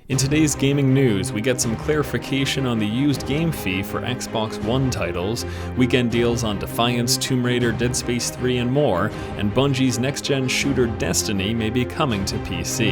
In today's gaming news, we get some clarification on the used game fee for Xbox One titles, weekend deals on Defiance, Tomb Raider, Dead Space 3, and more, and Bungie's next-gen shooter Destiny may be coming to PC.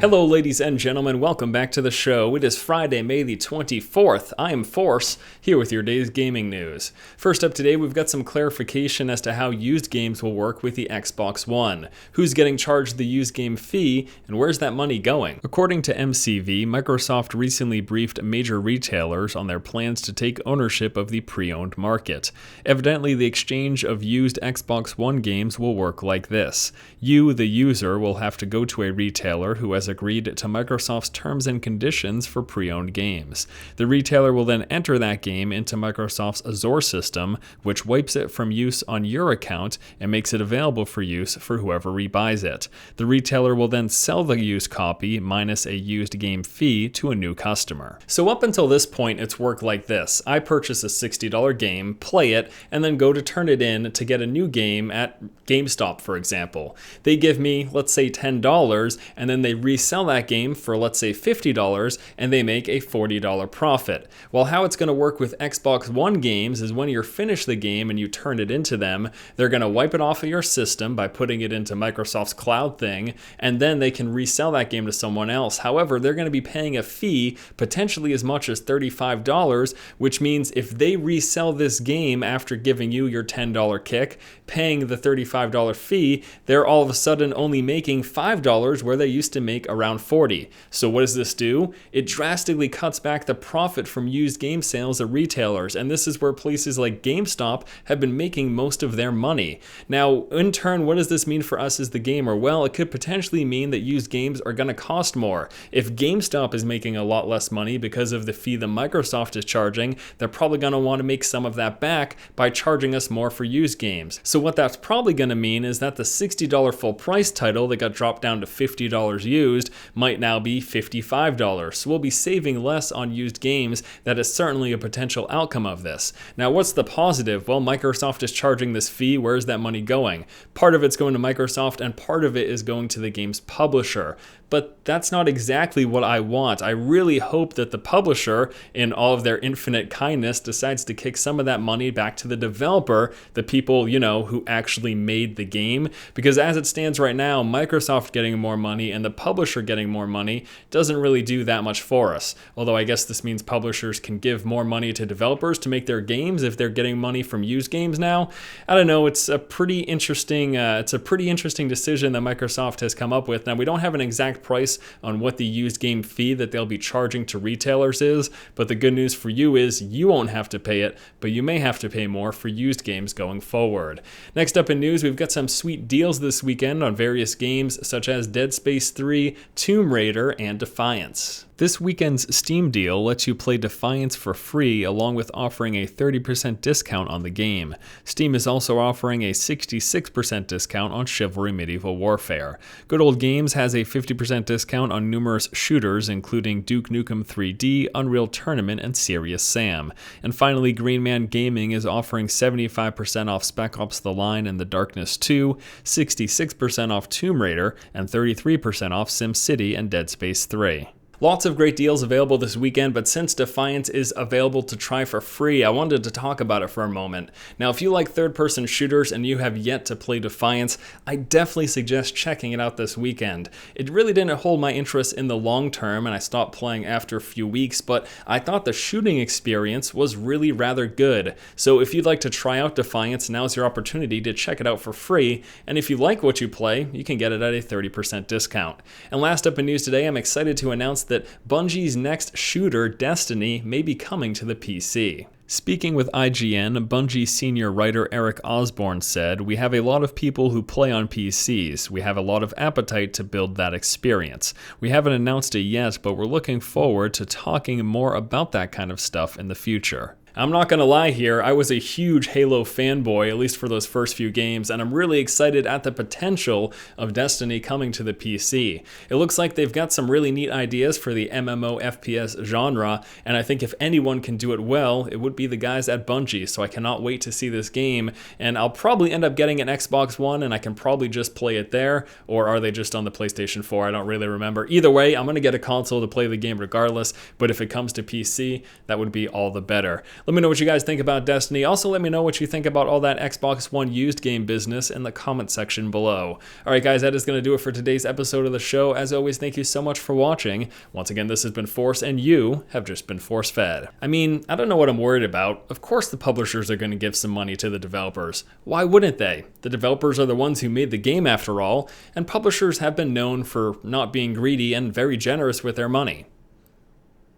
Hello ladies and gentlemen, welcome back to the show. It is Friday, May the 24th. I am Force, here with your day's gaming news. First up today, we've got some clarification as to how used games will work with the Xbox One. Who's getting charged the used game fee, and where's that money going? According to MCV, Microsoft recently briefed major retailers on their plans to take ownership of the pre-owned market. Evidently, the exchange of used Xbox One games will work like this. You, the user, will have to go to a retailer who has agreed to Microsoft's terms and conditions for pre-owned games. The retailer will then enter that game into Microsoft's Azure system, which wipes it from use on your account and makes it available for use for whoever rebuys it. The retailer will then sell the used copy minus a used game fee to a new customer. So up until this point, it's worked like this. I purchase a $60 game, play it, and then go to turn it in to get a new game at GameStop, for example. They give me, let's say, $10, and then they resell that game for, let's say, $50, and they make a $40 profit. Well, how it's going to work with Xbox One games is when you finish the game and you turn it into them, they're going to wipe it off of your system by putting it into Microsoft's cloud thing, and then they can resell that game to someone else. However, they're going to be paying a fee, potentially as much as $35, which means if they resell this game after giving you your $10 kick, paying the $35 fee, they're all of a sudden only making $5 where they used to make around $40. So what does this do? It drastically cuts back the profit from used game sales at retailers, and this is where places like GameStop have been making most of their money. Now, in turn, what does this mean for us as the gamer? Well, it could potentially mean that used games are going to cost more. If GameStop is making a lot less money because of the fee that Microsoft is charging, they're probably going to want to make some of that back by charging us more for used games. So what that's probably going to mean is that the $60 full price title that got dropped down to $50 used might now be $55. So we'll be saving less on used games. That is certainly a potential outcome of this. Now, what's the positive? Well, Microsoft is charging this fee. Where's that money going? Part of it's going to Microsoft and part of it is going to the game's publisher. But that's not exactly what I want. I really hope that the publisher, in all of their infinite kindness, decides to kick some of that money back to the developer, the people, who actually made the game. Because as it stands right now, Microsoft getting more money and the publisher getting more money doesn't really do that much for us. Although I guess this means publishers can give more money to developers to make their games if they're getting money from used games now. I don't know. It's a pretty interesting decision that Microsoft has come up with. Now, we don't have an exact price on what the used game fee that they'll be charging to retailers is, but the good news for you is you won't have to pay it, but you may have to pay more for used games going forward. Next up in news, we've got some sweet deals this weekend on various games such as Dead Space 3, Tomb Raider, and Defiance. This weekend's Steam deal lets you play Defiance for free, along with offering a 30% discount on the game. Steam is also offering a 66% discount on Chivalry Medieval Warfare. Good Old Games has a 50% discount on numerous shooters, including Duke Nukem 3D, Unreal Tournament, and Serious Sam. And finally, Green Man Gaming is offering 75% off Spec Ops: The Line and The Darkness 2, 66% off Tomb Raider, and 33% off SimCity and Dead Space 3. Lots of great deals available this weekend, but since Defiance is available to try for free, I wanted to talk about it for a moment. Now, if you like third-person shooters and you have yet to play Defiance, I definitely suggest checking it out this weekend. It really didn't hold my interest in the long term, and I stopped playing after a few weeks, but I thought the shooting experience was really rather good. So if you'd like to try out Defiance, now's your opportunity to check it out for free, and if you like what you play, you can get it at a 30% discount. And last up in news today, I'm excited to announce that Bungie's next shooter, Destiny, may be coming to the PC. Speaking with IGN, Bungie senior writer Eric Osborne said, "We have a lot of people who play on PCs. We have a lot of appetite to build that experience. We haven't announced it yet, but we're looking forward to talking more about that kind of stuff in the future." I'm not gonna lie here, I was a huge Halo fanboy, at least for those first few games, and I'm really excited at the potential of Destiny coming to the PC. It looks like they've got some really neat ideas for the MMO FPS genre, and I think if anyone can do it well, it would be the guys at Bungie, so I cannot wait to see this game, and I'll probably end up getting an Xbox One, and I can probably just play it there, or are they just on the PlayStation 4? I don't really remember. Either way, I'm gonna get a console to play the game regardless, but if it comes to PC, that would be all the better. Let me know what you guys think about Destiny. Also, let me know what you think about all that Xbox One used game business in the comment section below. All right, guys, that is going to do it for today's episode of the show. As always, thank you so much for watching. Once again, this has been Force, and you have just been force-fed. I mean, I don't know what I'm worried about. Of course the publishers are going to give some money to the developers. Why wouldn't they? The developers are the ones who made the game after all, and publishers have been known for not being greedy and very generous with their money.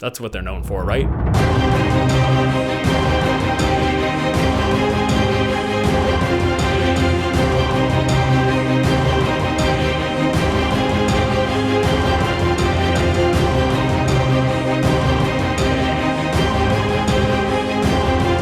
That's what they're known for, right?